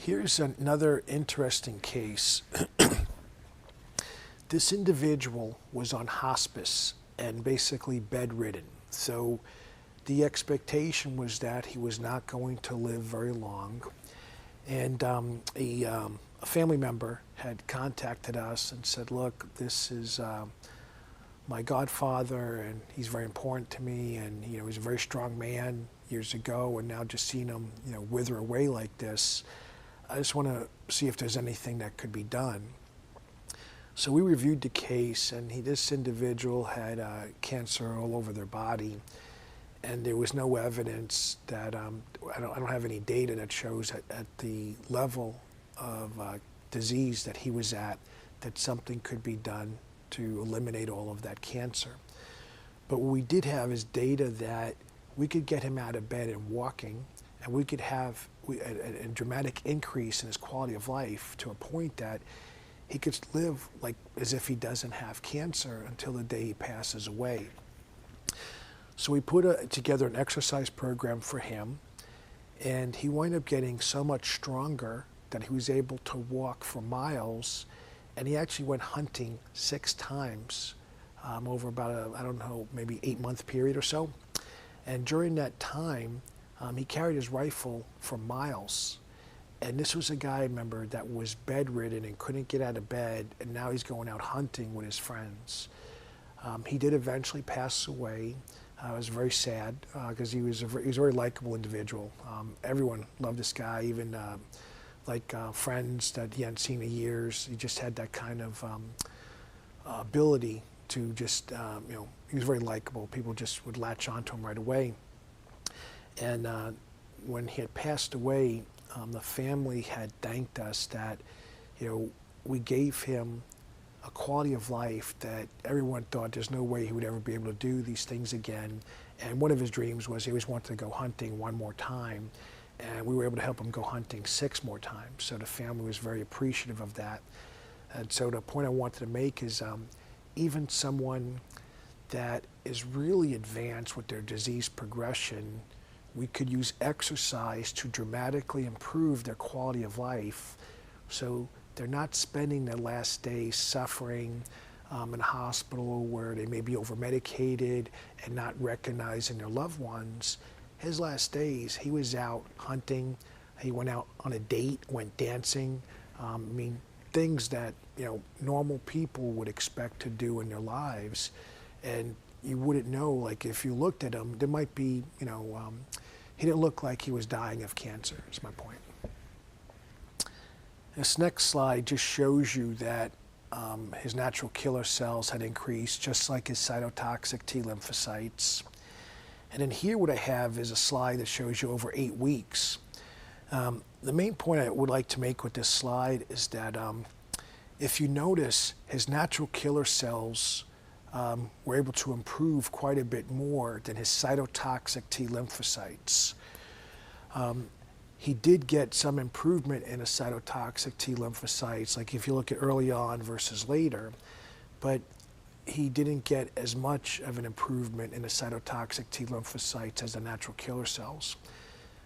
Here's another interesting case. This individual was on hospice and basically bedridden. So the expectation was that he was not going to live very long. And a family member had contacted us and said, look, this is my godfather, and he's very important to me, and he's a very strong man years ago, and now just seeing him wither away like this, I just want to see if there's anything that could be done. So we reviewed the case, and this individual had cancer all over their body, and there was no evidence that, I don't have any data that shows at the level of disease that he was at, that something could be done to eliminate all of that cancer. But what we did have is data that we could get him out of bed and walking, and we could have a dramatic increase in his quality of life to a point that he could live like as if he doesn't have cancer until the day he passes away. So we put together an exercise program for him, and he wound up getting so much stronger that he was able to walk for miles, and he actually went hunting 6 times over about a, maybe 8-month period or so. And during that time, he carried his rifle for miles. And this was a guy, remember, that was bedridden and couldn't get out of bed, and now he's going out hunting with his friends. He did eventually pass away. It was very sad because he was a very likable individual. Everyone loved this guy, even friends that he hadn't seen in years. He just had that kind of ability to just, he was very likable. People just would latch onto him right away. And when he had passed away, the family had thanked us that, we gave him a quality of life that everyone thought there's no way he would ever be able to do these things again. And one of his dreams was he always wanted to go hunting one more time. And we were able to help him go hunting 6 more times. So the family was very appreciative of that. And so the point I wanted to make is even someone that is really advanced with their disease progression, we could use exercise to dramatically improve their quality of life, so they're not spending their last days suffering in a hospital where they may be over-medicated and not recognizing their loved ones. His last days, he was out hunting, he went out on a date, went dancing, things that normal people would expect to do in their lives. And you wouldn't know, like if you looked at him, there might be, he didn't look like he was dying of cancer, is my point. This next slide just shows you that his natural killer cells had increased, just like his cytotoxic T lymphocytes. And then here what I have is a slide that shows you over 8 weeks. The main point I would like to make with this slide is that if you notice, his natural killer cells were able to improve quite a bit more than his cytotoxic T lymphocytes. He did get some improvement in his cytotoxic T lymphocytes, like if you look at early on versus later, but he didn't get as much of an improvement in the cytotoxic T lymphocytes as the natural killer cells.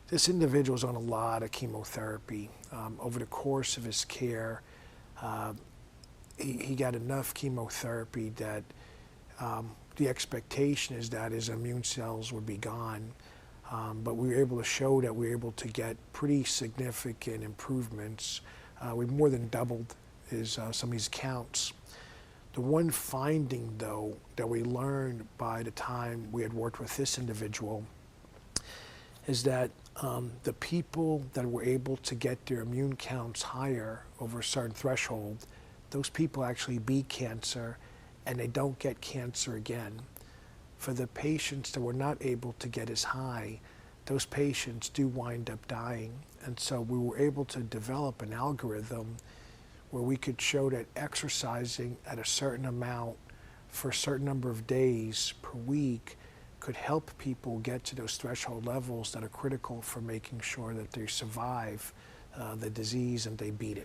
This individual is on a lot of chemotherapy. Over the course of his care, he got enough chemotherapy that the expectation is that his immune cells would be gone. But we were able to show that we were able to get pretty significant improvements. We more than doubled some of his counts. The one finding, though, that we learned by the time we had worked with this individual is that the people that were able to get their immune counts higher over a certain threshold, those people actually beat cancer and they don't get cancer again. For the patients that were not able to get as high, those patients do wind up dying. And so we were able to develop an algorithm where we could show that exercising at a certain amount for a certain number of days per week could help people get to those threshold levels that are critical for making sure that they survive the disease and they beat it.